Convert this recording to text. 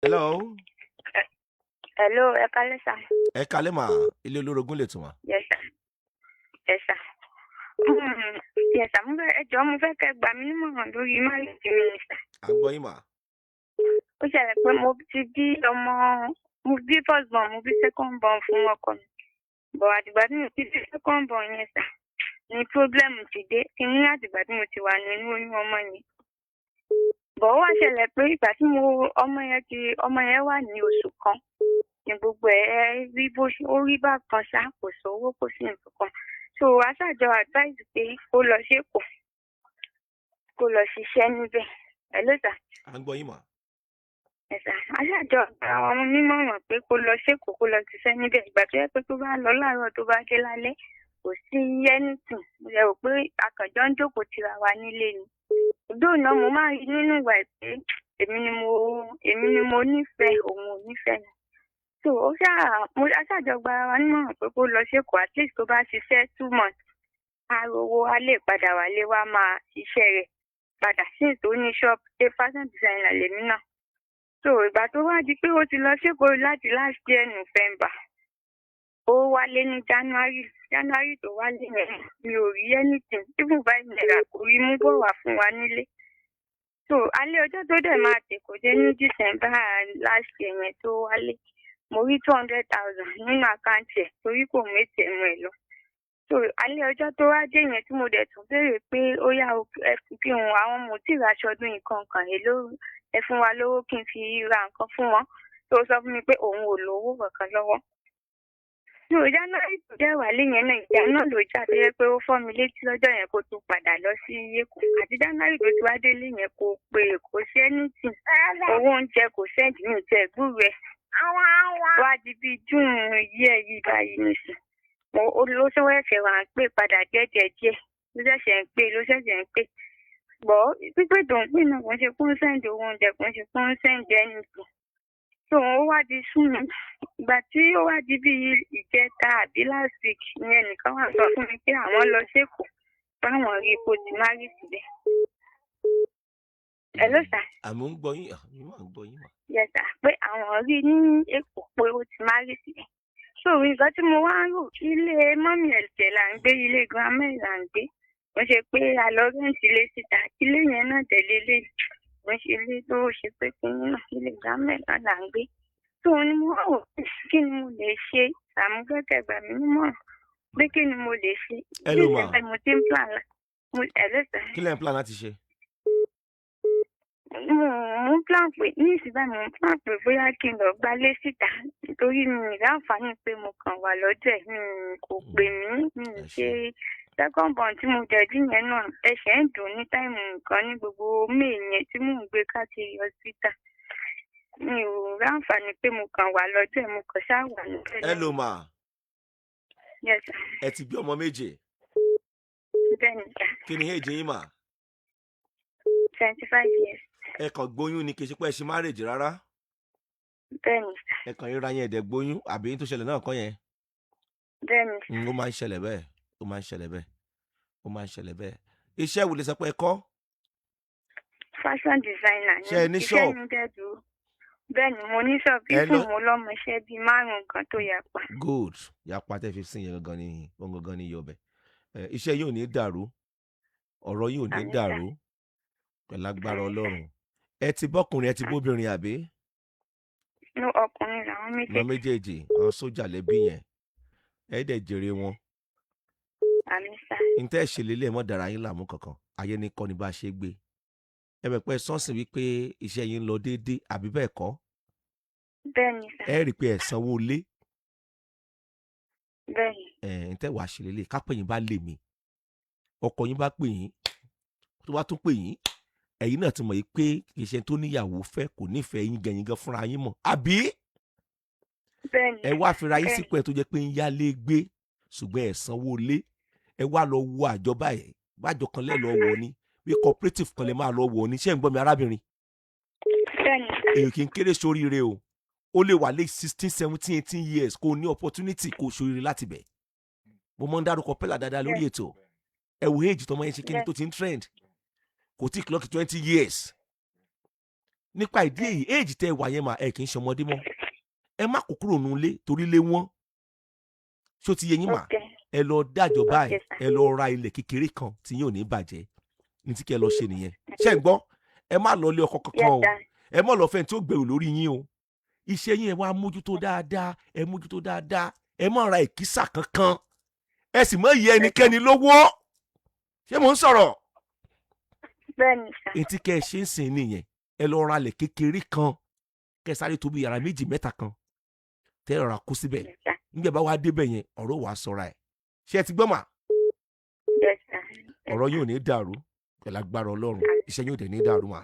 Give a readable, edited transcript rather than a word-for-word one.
Hello. Hello, ẹ kálẹ́ sà. Ẹ kálẹ́ mà, ilé olórogún lè tún wá. Yes sà. Yes sà. Yes sà, ẹ jọ̀ọ́ mo fẹ́ kẹ́ gbà mí nímọ̀ràn lórí marriage mi ni sà. À ń gbọ́ yín mà. Ó ṣẹlẹ̀ pé mo bí first born, mo bí second born fún ọkọ mi. Bọ̀ àtìgbà tí mo ti bí second born yẹn sà, ni problem ti dé. Kí ní àtìgbà tí mo ti wà nínú oyún ọmọ yẹn. Bọ̀ ó wá ṣẹlẹ̀ pé ìgbà tí ọmọ yẹn wà ní oṣù kan. Ní gbogbo ẹ̀ rí ó rí bákan ṣá, kò sówó kò sí nǹkan kan. So aṣáájọ advice pé kó lọ ṣèkó, kó lọ ṣiṣẹ́ níbẹ̀. Ẹ ló sà. À ń gbọ́ yín mà. Ẹ̀sà aṣáájọ àwọn onímọ̀ràn pé kó lọ ṣèkó, kó lọ ṣiṣẹ́ níbẹ̀. Ìgbà tó yẹ pé tó bá lọ láàárọ̀ tó bá dé lálẹ́ kò sí anything. Mo lè rò pé akànjọ́ ń jókòó tira wa nílé ni. Òdòó náà mo máa rí nínú ìwà pé èmi ni mo nífẹ̀ẹ́, òun ò nífẹ̀ẹ́ mi. So mo aṣáájọ gba wa nímọ̀ràn pé kó lọ ṣèkó, at least tó bá ṣiṣẹ́ 2 months arówó á lè padà wálé wá máa ṣiṣẹ́ rẹ̀ padà sí tó ní ṣọ́ọ̀bù ṣe fashion designer lèmi náà. So ìgbà tó wá di pé ó ti lọ ṣèkó láti last year November ó wálé ní January tó wálé yẹn mi ò rí anything even $5 kò rí mú bọ̀ wá fún wa nílé. So alẹ́ ọjọ́ tó dẹ̀ máa tèkó dé ní December last year yẹn tó wálé mo rí 200,000 nínú àkáǹtì ẹ̀ torí kò mú ATM ẹ̀ lọ. So alẹ́ ọjọ́ tó wá dé yẹn tí mo dẹ̀ tún béèrè pé ó yá kí n àwọn mo ti ra aṣọ ọdún nǹkan kan èló ẹ fún wa lówó kí n fi ra nǹkan fún wọn. tó sọ fún mi pé òun ò lówó kankan lọ́wọ́. ní January tó dẹ̀ wálé yẹn náà ìjà náà ló jà tó yẹ pé ó fọ́ mi létí lọ́jọ́ yẹn kó tún padà lọ sí Èkó àti January tó ti wá délé yẹn kò pé kò sí anything owó oúnjẹ kò sẹ́ǹdì ní ìjẹ́ ìgbúrú ẹ̀ wá di bíi June yìí báyìí nìsín ló ṣẹ̀ṣẹ̀ wà ń pè padà díẹ̀ ló ṣẹ̀ṣẹ̀ ń pè gbọ́ pípé tó ń pè náà kò ń ṣe kó ń sẹ́ǹdì owó oúnjẹ kò ń ṣe kó ń sẹ́ǹdì ẹnìkan. So ó wá di sún mi ìgbà tí ó wá di bíi ìjẹta àbí last week ìyẹn nìkan wà sọ fún mi pé àwọn lọ ṣèkó báwọn rí ipò tí má rí síbẹ̀. Hello sir. Àmọ́ ń gbọ́ yín, àmì máa ń gbọ́ yín mà. Yes sir, pé àwọn rí ní Èkó pé ó ti má rí síbẹ̀. So nǹkan tí mo wá ń rò ilé mọ́mì ẹ̀jẹ̀ là ń gbé, ilé grandma là ń gbé. Wọ́n ṣe pé àlọ́ rẹ́ǹtì ilé síta, ilé yẹn náà tẹ̀lé lé. Wọ́n ṣe ilé tó ṣe pé kínní náà ilé grandma náà là ń gbé. So ni mo wá wò kí ni mo lè ṣe àmúkẹ́kẹ́ gbà mí nímọ̀ràn pé kí ni mo lè ṣe. Hello ma. Mo ti ń plan la. Kí lẹ́ ń plan láti ṣe? Mo ń plan pé ní ìsìnbá mo ń plan pé bóyá kí n lọ gbálé síta nítorí mi ì láǹfààní pé mo kàn wà lọ́jọ́ ẹ̀ kò pè mí ṣe second born tí mo jẹ̀dí yẹn náà ẹsẹ̀ ń dùn ní táìmù nǹkan ní gbogbo May yẹn tí mò ń gbé káàkiri hospital mi ò láǹfààní pé mo kàn wà lọ́jọ́ ẹ̀ mo kàn ṣáà wà níbẹ̀. Hello ma. Yes sir. Ẹ ti bí ọmọ méje. Bẹ́ẹ̀ni sà. Kí ni èjì yín mà? 25 years. Ẹ kàn gbóyún ni kì í ṣe pé ẹ ṣe marriage rárá. Bẹ́ẹ̀ni sà. Ẹ kàn ríra yẹn ẹ̀dẹ̀ gbóyún àbí tó ṣẹlẹ̀ náà kọ́ yẹn. Bẹ́ẹ̀ni sà. Ó máa ń ṣẹlẹ̀ bẹ́ẹ̀. Iṣẹ́ wo lè sọ pé ẹ kọ́? Fashion designer ni. Ṣé ẹ ní shop? Iṣẹ́ mi dẹ̀ dúró. Bẹ́ẹ̀ni mo ní shop fún mo lọ́mọ iṣẹ́ bíi 5 kan tó yapa. Good. Yapa tẹ́ 15 yẹn gangan ní yọbẹ̀. Iṣẹ́ yóò ní dàrú. Ọ̀rọ̀ yóò ní dàrú. Pẹ̀lú agbára Ọlọ́run. Ẹ ti bọ́kùnrin ẹ ti bóbìnrin àbí? No, ọkùnrin làwọn méjèèjì. Àwọn méjèèjì àwọn sójà lẹ́bí yẹn. Ẹ dẹ̀ jèrè wọn. Àmín sà. Ntẹ́ ṣe lélẹ̀ mọ́ dára yín láàmú kankan. Ayé ní kọ́ ni bá ṣe gbé. Ẹ bẹ̀ pé sọ́ọ̀sì wípé iṣẹ́ yín ń lọ déédéé àbí bẹ́ẹ̀ kọ́? Bẹ́ẹ̀ni sà. Ẹ rí i pé ẹ sanwó lé. Bẹ́ẹ̀ni. Ntẹ́ wàá ṣe lélẹ̀ kápẹ́ yín bá lè mí. Ọkọ yín bá pè yín tó bá tún pè yín ẹ̀yin náà ti mọ̀ yìí pé kì í ṣe tó níyàwó fẹ́ kò nífẹ̀ẹ́ yín gan fúnra yín mọ̀ àbí? Bẹ́ẹ̀ni. Ẹ wá fira yín sípò ẹ̀ tó jẹ́ pé ń yálé gbé ṣùgbọ́n ẹ̀ sanwó lé. Ẹ wá lọ wo àjọ báyìí bájọ kan lẹ́ lọ wọ̀ ni bí cooperative kan lè máa lọ wọ̀ ni ṣé ń gbọ́ mi arábìnrin? Bẹ́ẹ̀ni. Èyí kì í kéré sóríire o ó lè wà lé 16 17 18 years kó ní opportunity kó sóríire láti bẹ̀. Mo máa ń dárúkọ pẹ́lá dáadáa lórí ètò ẹ wo age tọmọ yẹn ṣe kí ni tó ti ń trend kò tí clock 20 years nípa ìdí èyí éèjì tẹ́ wà yẹn mà ẹ kì í ṣọmọdé mọ́ ẹ má kó kúrò nínú ilé torí lé wọn ṣó ti yé yín mà ẹ lọ dájọ́ báyìí ẹ lọ ra ilẹ̀ kékeré kan tí yóò ní bàjẹ́ ní tí kẹ́ lọ ṣe nìyẹn ṣé ń gbọ́ ẹ má lọ lé ọkọ kankan o ẹ má lọ fẹ́ tí ó gbèrò lórí yín o iṣẹ́ yín ẹ wá mójútó dáadáa ẹ má ra ìkísà kankan ẹ sì má yẹ ẹnikẹ́ni lówó ṣé mò ń sọ̀rọ̀ etí kẹ́ ẹ ṣe ń sìn nìyẹn ẹ lọ ra ilẹ̀ kékeré kan kẹ́ ẹ sáré tó bí yàrá 2 mẹ́ta kan tẹ́ ẹ rọra kó síbẹ̀ nígbà bá wá débẹ̀ yẹn ọ̀rọ̀ wàá sọ̀ra ẹ̀ ṣé ẹ ti gbọ́ mà ọ̀rọ̀ yóò ní dàrú pẹ̀lú agbára Ọlọ́run iṣẹ́ yóò dẹ̀ ní dàrú mà.